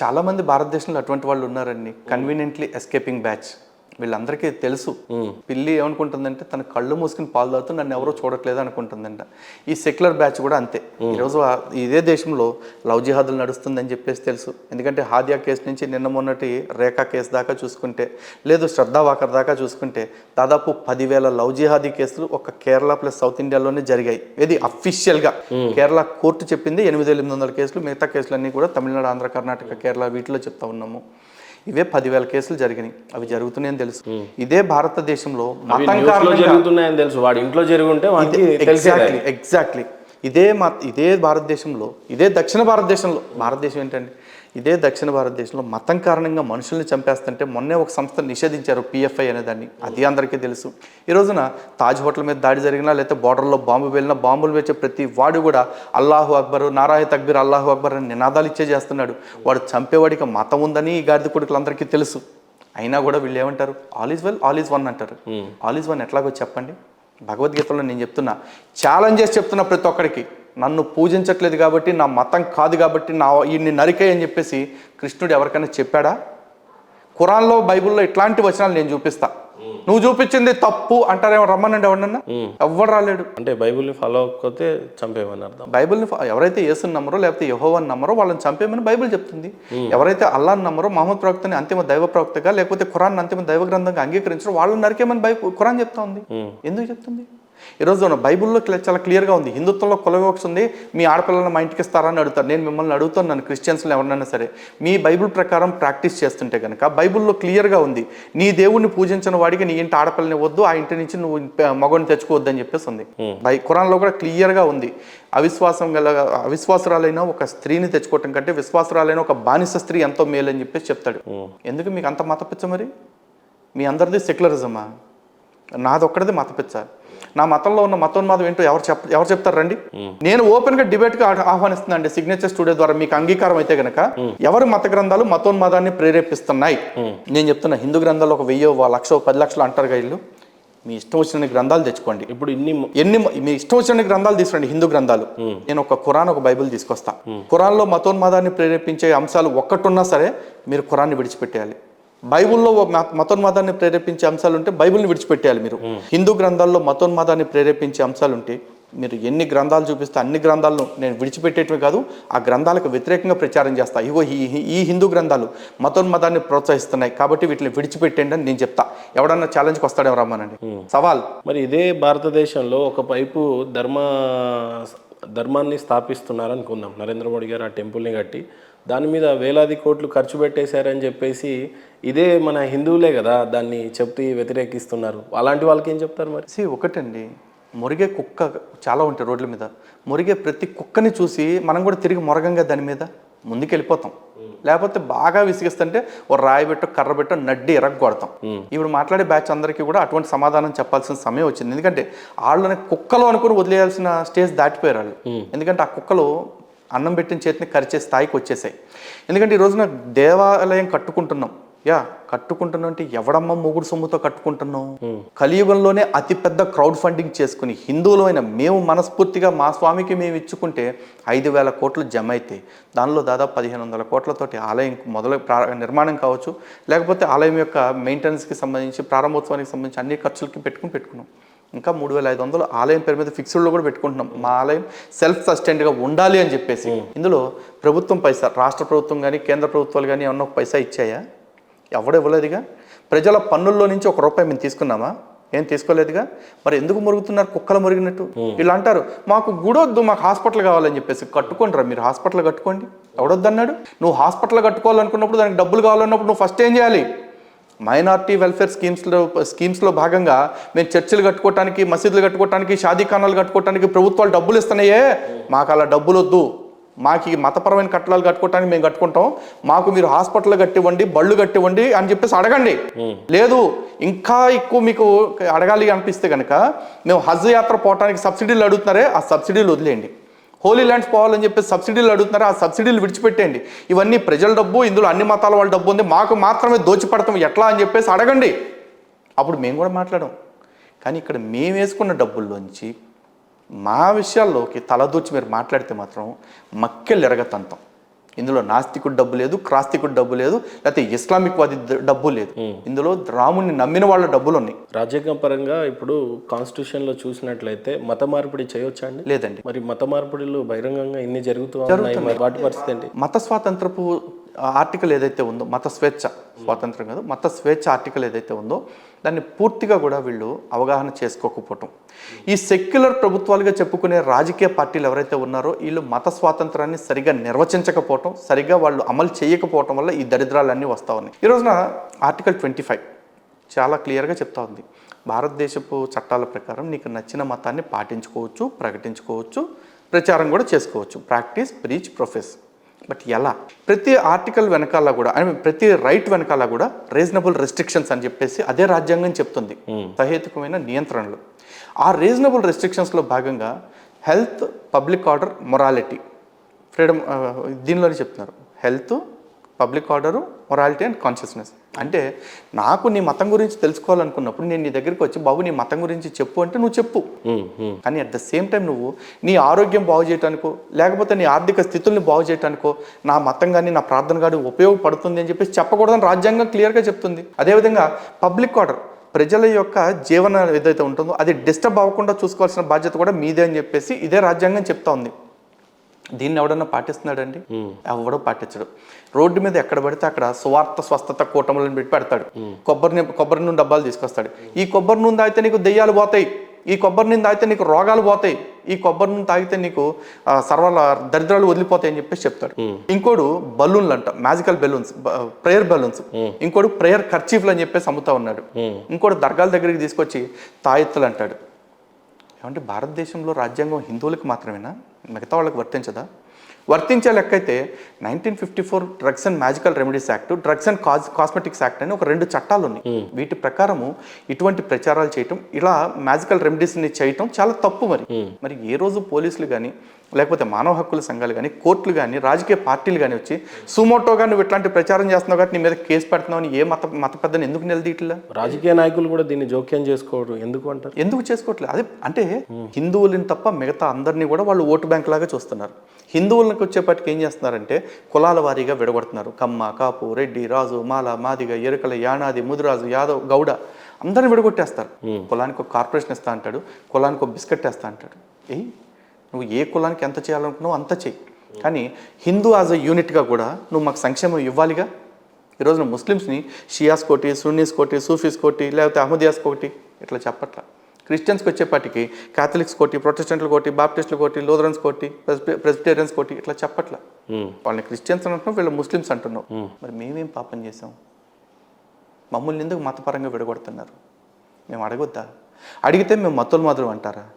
చాలామంది భారతదేశంలో అటువంటి వాళ్ళు ఉన్నారండి. Conveniently escaping batch. వీళ్ళందరికీ తెలుసు పిల్లి ఏమనుకుంటుందంటే తన కళ్ళు మూసుకుని పాలు తాగుతూ నన్ను ఎవరో చూడట్లేదు అనుకుంటుందంట. ఈ సెక్యులర్ బ్యాచ్ కూడా అంతే. ఈరోజు ఇదే దేశంలో లవ్ జిహాదులు నడుస్తుందని చెప్పేసి తెలుసు. ఎందుకంటే హాదియా కేసు నుంచి నిన్న మొన్నటి రేఖా కేసు దాకా చూసుకుంటే, లేదు శ్రద్ధా వాకర్ దాకా చూసుకుంటే దాదాపు 10,000 లవ్ జిహాదీ కేసులు ఒక కేరళ ప్లస్ సౌత్ ఇండియాలోనే జరిగాయి. ఇది అఫీషియల్గా కేరళ కోర్టు చెప్పింది. 8,800 కేసులు, మిగతా కేసులన్నీ కూడా తమిళనాడు, ఆంధ్ర, కర్ణాటక, కేరళ వీటిలో చెప్తా ఉన్నాము. ఇవే 10,000 కేసులు జరిగినాయి. అవి జరుగుతున్నాయని తెలుసు. ఇదే భారతదేశంలో మతం జరుగుతున్నాయని తెలుసు. వాడి ఇంట్లో జరుగుంటే ఎగ్జాక్ట్లీ ఇదే భారతదేశంలో, ఇదే దక్షిణ భారతదేశంలో, భారతదేశం ఏంటండి, ఇదే దక్షిణ భారతదేశంలో మతం కారణంగా మనుషుల్ని చంపేస్తుంటే మొన్నే ఒక సంస్థ నిషేధించారు, PFI అనేదాన్ని. అది అందరికీ తెలుసు. ఈ రోజున తాజ్ హోటల్ మీద దాడి జరిగినా, లేకపోతే బార్డర్లో బాంబు వెళ్ళినా, బాంబులు వేసే ప్రతి వాడు కూడా అల్లాహు అక్బర్, నారాయ తక్బీర్, అల్లాహు అక్బర్ అని నినాదాలు ఇచ్చే చేస్తున్నాడు. వాడు చంపేవాడికి మతం ఉందని ఈ గాడిద కొడుకులందరికీ తెలుసు. అయినా కూడా వీళ్ళు ఏమంటారు, all is well, all is one అంటారు. ఆల్ ఈజ్ వన్ ఎట్లాగో చెప్పండి. భగవద్గీతలో నేను చెప్తున్నా, ఛాలెంజ్ చేసి చెప్తున్నా ప్రతి ఒక్కడికి, నన్ను పూజించట్లేదు కాబట్టి, నా మతం కాదు కాబట్టి ఈయన్ని నరికే అని చెప్పేసి కృష్ణుడు ఎవరికైనా చెప్పాడా? ఖురాన్లో, బైబిల్లో ఇట్లాంటి వచనాలు నేను చూపిస్తా, నువ్వు చూపించింది తప్పు అంటారేమో, రమ్మనండి ఎవడన్నా. ఎవ్వడు రాలేడు. అంటే బైబిల్ని ఫాలో అవ్వకపోతే చంపేమని అర్థం. బైబిల్ని ఎవరైతే యేసుని నమ్మరో, లేకపోతే యెహోవాని నమ్మరో వాళ్ళని చంపేమని బైబిల్ చెప్తుంది. ఎవరైతే అల్లాహ్ని నమ్మరో, మహమ్మద్ ప్రవక్తని అంతిమ దైవ ప్రవక్తగా, లేకపోతే ఖురాన్ అంతిమ దైవ గ్రంథంగా అంగీకరించరో వాళ్ళని నరికేమని ఖురాన్ చెప్తా ఉంది. ఎందుకు చెప్తుంది? ఈరోజు బైబిల్లో చాలా క్లియర్గా ఉంది. హిందుత్వంలో కుల వివక్ష ఉంది. మీ ఆడపిల్లలను మా ఇంటికి ఇస్తారని అడుగుతారు. నేను మిమ్మల్ని అడుగుతాను, నన్ను క్రిస్టియన్స్లో ఎవరినైనా సరే, మీ బైబిల్ ప్రకారం ప్రాక్టీస్ చేస్తుంటే కనుక బైబిల్లో క్లియర్గా ఉంది, నీ దేవుడిని పూజించిన వాడికి నీ ఇంటి ఆడపిల్లని వద్దు, ఆ ఇంటి నుంచి నువ్వు మగవాడిని తెచ్చుకోవద్దు అని చెప్పేసి ఉంది. ఖురాన్లో కూడా క్లియర్గా ఉంది. అవిశ్వాసురాలైన ఒక స్త్రీని తెచ్చుకోవటం కంటే విశ్వాసురాలైన ఒక బానిస స్త్రీ ఎంతో మేలు అని చెప్పేసి చెప్తాడు. ఎందుకు మీకు అంత మతపిచ్చ? మరి మీ అందరిది సెక్యులరిజమా? నాదొక్కడిది మతపిచ్చ. నా మతంలో ఉన్న మతోన్మాదం ఏంటో ఎవరు చెప్తారు రండి. నేను ఓపెన్ గా డిబేట్ గా ఆహ్వానిస్తున్నా అండి, సిగ్నేచర్ స్టూడియో ద్వారా. మీకు అంగీకారం అయితే గనక ఎవరు మత గ్రంథాలు మతోన్మాదాన్ని ప్రేరేపిస్తున్నాయి? నేను చెప్తున్నా, హిందూ గ్రంథాలు ఒక 1,000, 1,00,000, 10 లక్షలు అంటారుగా వీళ్ళు. మీ ఇష్టం వచ్చిన గ్రంథాలు తెచ్చుకోండి. ఇప్పుడు మీ ఇష్టం వచ్చిన గ్రంథాలు తీసుకోండి, హిందూ గ్రంథాలు. నేను ఒక ఖురాన్, ఒక బైబిల్ తీసుకొస్తా. ఖురాన్లో మతోన్మాదాన్ని ప్రేరేపించే అంశాలు ఒక్కటున్నా సరే మీరు ఖురాన్ని విడిచిపెట్టేయాలి. బైబిల్లో మతోన్మాదాన్ని ప్రేరేపించే అంశాలు ఉంటే బైబిల్ని విడిచిపెట్టేయాలి మీరు. హిందూ గ్రంథాల్లో మతోన్మాదాన్ని ప్రేరేపించే అంశాలు ఉంటే మీరు ఎన్ని గ్రంథాలు చూపిస్తే అన్ని గ్రంథాలను నేను విడిచిపెట్టేటివి కాదు, ఆ గ్రంథాలకు వ్యతిరేకంగా ప్రచారం చేస్తా. ఇగో ఈ హిందూ గ్రంథాలు మతోన్మాదాన్ని ప్రోత్సహిస్తున్నాయి కాబట్టి వీటిని విడిచిపెట్టండి అని నేను చెప్తా. ఎవడన్నా ఛాలెంజ్కి వస్తాడేమో రమ్మనండి, సవాల్. మరి ఇదే భారతదేశంలో ఒకవైపు ధర్మాన్ని స్థాపిస్తున్నారు అనుకుందాం. నరేంద్ర మోడీ గారు ఆ టెంపుల్ని కట్టి దాని మీద వేలాది కోట్లు ఖర్చు పెట్టేశారని చెప్పేసి ఇదే మన హిందువులే కదా దాన్ని చెప్పి వ్యతిరేకిస్తున్నారు. అలాంటి వాళ్ళకి ఏం చెప్తారు? మరి ఒకటండి, మురిగే కుక్క చాలా ఉంటాయి రోడ్ల మీద. మురిగే ప్రతి కుక్కని చూసి మనం కూడా తిరిగి మొరగంగా దాని మీద ముందుకెళ్ళిపోతాం. లేకపోతే బాగా విసిగిస్తుంటే ఓ రాయి పెట్టో, కర్ర పెట్టో, నడ్డి ఎరగొడతాం. ఇప్పుడు మాట్లాడే బ్యాచ్ అందరికీ కూడా అటువంటి సమాధానం చెప్పాల్సిన సమయం వచ్చింది. ఎందుకంటే వాళ్ళని కుక్కలు అనుకుని వదిలేయాల్సిన స్టేజ్ దాటిపోయారు వాళ్ళు. ఎందుకంటే ఆ కుక్కలు అన్నం పెట్టిన చేతిని కరిచే స్థాయికి వచ్చేసాయి. ఎందుకంటే ఈ రోజున దేవాలయం కట్టుకుంటున్నాం అంటే ఎవడమ్మ మొగుడు సొమ్ముతో కట్టుకుంటున్నాం? కలియుగంలోనే అతిపెద్ద క్రౌడ్ ఫండింగ్ చేసుకుని హిందువులమైన మేము మనస్ఫూర్తిగా మా స్వామికి మేము ఇచ్చుకుంటే 5,000 కోట్లు జమ అయితే దానిలో దాదాపు 1,500 కోట్లతోటి ఆలయం నిర్మాణం కావచ్చు, లేకపోతే ఆలయం యొక్క మెయింటెనెన్స్కి సంబంధించి, ప్రారంభోత్సవానికి సంబంధించి అన్ని ఖర్చులకి పెట్టుకున్నాం. ఇంకా 3,500 ఆలయం పేరు మీద ఫిక్స్డ్లో కూడా పెట్టుకుంటున్నాం. మా ఆలయం సెల్ఫ్ సస్టైన్డ్గా ఉండాలి అని చెప్పేసి. ఇందులో ప్రభుత్వం పైసా, రాష్ట్ర ప్రభుత్వం కానీ కేంద్ర ప్రభుత్వాలు కానీ ఏమన్నా ఒక పైసా ఇచ్చాయా? ఎవడు ఇవ్వలేదుగా. ప్రజల పన్నుల్లో నుంచి ₹1 మేము తీసుకున్నామా? ఏం తీసుకోలేదుగా. మరి ఎందుకు మురుగుతున్నారు కుక్కలు మురిగినట్టు? వీళ్ళు అంటారు మాకు గుడొద్దు, మాకు హాస్పిటల్ కావాలని చెప్పేసి. కట్టుకోండిరా మీరు, హాస్పిటల్ కట్టుకోండి. ఎవడొద్దన్నాడు? నువ్వు హాస్పిటల్ కట్టుకోవాలనుకున్నప్పుడు, దానికి డబ్బులు కావాలన్నప్పుడు నువ్వు ఫస్ట్ ఏం చేయాలి? మైనార్టీ వెల్ఫేర్ స్కీమ్స్లో భాగంగా మేము చర్చిలు కట్టుకోవటానికి, మసీదులు కట్టుకోవటానికి, షాదీఖానాలు కట్టుకోవటానికి ప్రభుత్వాలు డబ్బులు ఇస్తున్నాయే. మాకు అలా డబ్బులు వద్దు, మాకు ఈ మతపరమైన కట్టడాలు కట్టుకోవటానికి మేము కట్టుకుంటాం, మాకు మీరు హాస్పిటల్ కట్టివ్వండి, బళ్ళు కట్టివ్వండి అని చెప్పేసి అడగండి. లేదు ఇంకా ఎక్కువ మీకు అడగాలి అనిపిస్తే కనుక మేము హజ్ యాత్ర పోవటానికి సబ్సిడీలు అడుగుతున్నారే, ఆ సబ్సిడీలు వదిలేయండి. హోలీ ల్యాండ్స్ పోవాలని చెప్పి సబ్సిడీలు అడుగుతున్నారా, ఆ సబ్సిడీలు విడిచిపెట్టేయండి. ఇవన్నీ ప్రజల డబ్బు, ఇందులో అన్ని మతాల వాళ్ళ డబ్బు ఉంది, మాకు మాత్రమే దోచిపెడతాం ఎట్లా అని చెప్పేసి అడగండి. అప్పుడు మేము కూడా మాట్లాడాం. కానీ ఇక్కడ మేము వేసుకున్న డబ్బుల్లోంచి మా విషయాల్లోకి తలదూచి మీరు మాట్లాడితే మాత్రం మక్కెళ్ళు ఎరగతంతం. ఇందులో నాస్తికుడు డబ్బు లేదు, క్రాస్తికుడు డబ్బు లేదు, లేకపోతే ఇస్లామిక్ వాది డబ్బు లేదు. ఇందులో రాముని నమ్మిన వాళ్ళ డబ్బులు ఉన్నాయి. రాజ్యాంగం పరంగా ఇప్పుడు కాన్స్టిట్యూషన్లో చూసినట్లయితే మత మార్పిడి చేయొచ్చా అండి? లేదండి. మరి మత మార్పిడిలు బహిరంగంగా ఇన్ని జరుగుతున్నాయి, మరి వాటి పరిస్థితి ఏంటి? మత స్వాతంత్రపు ఆర్టికల్ ఏదైతే ఉందో, మత స్వేచ్ఛ, స్వాతంత్రం కాదు, మత స్వేచ్ఛ ఆర్టికల్ ఏదైతే ఉందో దాన్ని పూర్తిగా కూడా వీళ్ళు అవగాహన చేసుకోకపోవటం. ఈ సెక్యులర్ ప్రభుత్వాలుగా చెప్పుకునే రాజకీయ పార్టీలు ఎవరైతే ఉన్నారో వీళ్ళు మత స్వాతంత్రాన్ని సరిగా నిర్వచించకపోవటం, సరిగా వాళ్ళు అమలు చేయకపోవటం వల్ల ఈ దరిద్రాలన్నీ వస్తూ ఉన్నాయి. ఈ రోజున ఆర్టికల్ 25 చాలా క్లియర్గా చెప్తా ఉంది. భారతదేశపు చట్టాల ప్రకారం నీకు నచ్చిన మతాన్ని పాటించుకోవచ్చు, ప్రకటించుకోవచ్చు, ప్రచారం కూడా చేసుకోవచ్చు. Practice, preach, profess. బట్ ఎలా? ప్రతి ఆర్టికల్ వెనకాల కూడా, ప్రతి రైట్ వెనకాల కూడా రీజనబుల్ రెస్ట్రిక్షన్స్ అని చెప్పేసి అదే రాజ్యాంగం చెప్తుంది. సహేతుకమైన నియంత్రణలు. ఆ రీజనబుల్ రెస్ట్రిక్షన్స్లో భాగంగా health, public order, morality, freedom, దీనిలోనే చెప్తున్నారు. Health, public order, morality and consciousness. అంటే నాకు నీ మతం గురించి తెలుసుకోవాలనుకున్నప్పుడు నేను నీ దగ్గరికి వచ్చి బాబు నీ మతం గురించి చెప్పు అంటే నువ్వు చెప్పు. కానీ అట్ ద సేమ్ టైం నువ్వు నీ ఆరోగ్యం బాగు చేయడానికో, లేకపోతే నీ ఆర్థిక స్థితుల్ని బాగు చేయడానికో నా మతం కానీ నా ప్రార్థన కానీ ఉపయోగపడుతుంది అని చెప్పేసి చెప్పకూడదని రాజ్యాంగం క్లియర్గా చెప్తుంది. అదేవిధంగా పబ్లిక్ ఆర్డర్, ప్రజల యొక్క జీవన ఏదైతే ఉంటుందో అది డిస్టర్బ్ అవ్వకుండా చూసుకోవాల్సిన బాధ్యత కూడా మీదే అని చెప్పేసి ఇదే రాజ్యాంగం చెప్తా ఉంది. దీన్ని ఎవడన్నా పాటిస్తున్నాడండి? ఎవడో పాటించడు. రోడ్డు మీద ఎక్కడ పడితే అక్కడ స్వార్థ స్వస్థత కూటములను పెట్టి పెడతాడు. కొబ్బరి నూనె డబ్బాలు తీసుకొస్తాడు. ఈ కొబ్బరి నూనె తాగితే నీకు దెయ్యాలు పోతాయి, ఈ కొబ్బరి నూనె తాగితే నీకు రోగాలు పోతాయి, ఈ కొబ్బరి నూనె తాగితే నీకు సర్వాల దరిద్రాలు వదిలిపోతాయి అని చెప్పేసి చెప్తాడు. ఇంకోడు బలూన్లు అంట, మ్యాజికల్ బెలూన్స్, ప్రేయర్ బెలూన్స్. ఇంకోడు ప్రేయర్ కర్చీఫ్లు అని చెప్పేసి అమ్ముతా ఉన్నాడు. ఇంకోటి దర్గాల దగ్గరికి తీసుకొచ్చి తాయెత్తులు అంటాడు. ఏమంటే భారతదేశంలో రాజ్యాంగం హిందువులకు మాత్రమేనా? మిగతా వాళ్ళకి వర్తించదా? వర్తించే లెక్కైతే 1954 drugs and magical remedies act, drugs and cosmetics act అని ఒక 2 చట్టాలు ఉన్నాయి. వీటి ప్రకారము ఇటువంటి ప్రచారాలు చేయటం, ఇలా మ్యాజికల్ రెమెడీస్ని చేయటం చాలా తప్పు. మరి ఏ రోజు పోలీసులు కానీ, లేకపోతే మానవ హక్కుల సంఘాలు కానీ, కోర్టులు కానీ, రాజకీయ పార్టీలు కానీ వచ్చి సుమోటోగా నువ్వు ఇట్లాంటి ప్రచారం చేస్తున్నావు కాబట్టి నీ మీద కేసు పెడుతున్నావు అని ఏ మత పెద్దని ఎందుకు నిలదీయట్లా? రాజకీయ నాయకులు కూడా దీన్ని జోక్యం చేసుకోవడం ఎందుకు అంటారు? ఎందుకు చేసుకోవట్లేదు? అదే అంటే హిందువులని తప్ప మిగతా అందరినీ కూడా వాళ్ళు ఓటు బ్యాంక్ లాగా చూస్తున్నారు. హిందువులకు వచ్చేపటికి ఏం చేస్తున్నారంటే కులాల వారీగా విడగొడుతున్నారు. కమ్మ, కాపు, రెడ్డి, రాజు, మాల, మాదిగ, ఎరుకల, యానాది, ముదిరాజు, యాదవ్, గౌడ అందరిని విడగొట్టేస్తారు. కులానికి ఒక కార్పొరేషన్ ఇస్తా అంటాడు, కులానికి ఒక బిస్కెట్ వేస్తా అంటాడు. నువ్వు ఏ కులానికి ఎంత చేయాలనుకున్నావు అంత చెయ్యి, కానీ హిందూ యాజ్ అ యూనిట్గా కూడా నువ్వు మాకు సంక్షేమం ఇవ్వాలిగా. ఈరోజు ముస్లిమ్స్ని షియాస్ కోటి, సున్నీస్ కోటి, సూఫీస్ కోటి, లేకపోతే అహ్మదియాస్ కోటి ఇట్లా చెప్పట్లా. క్రిస్టియన్స్కి వచ్చేపాటికి క్యాథలిక్స్ కోటి, ప్రొటెస్టెంట్లు కోటి, బాప్టిస్టులు కోటి, లూథరన్స్ కోటి, ప్రెస్బిటేరియన్స్ కోటి ఇట్లా చెప్పట్లా. వాళ్ళని క్రిస్టియన్స్ అంటున్నావు, వీళ్ళు ముస్లిమ్స్ అంటున్నావు. మరి మేమేం పాపం చేసాం? మమ్మల్ని ఎందుకు మతపరంగా విడగొడుతున్నారు? మేము అడగొద్దా? అడిగితే మేము మతులు మాత్రం అంటారా?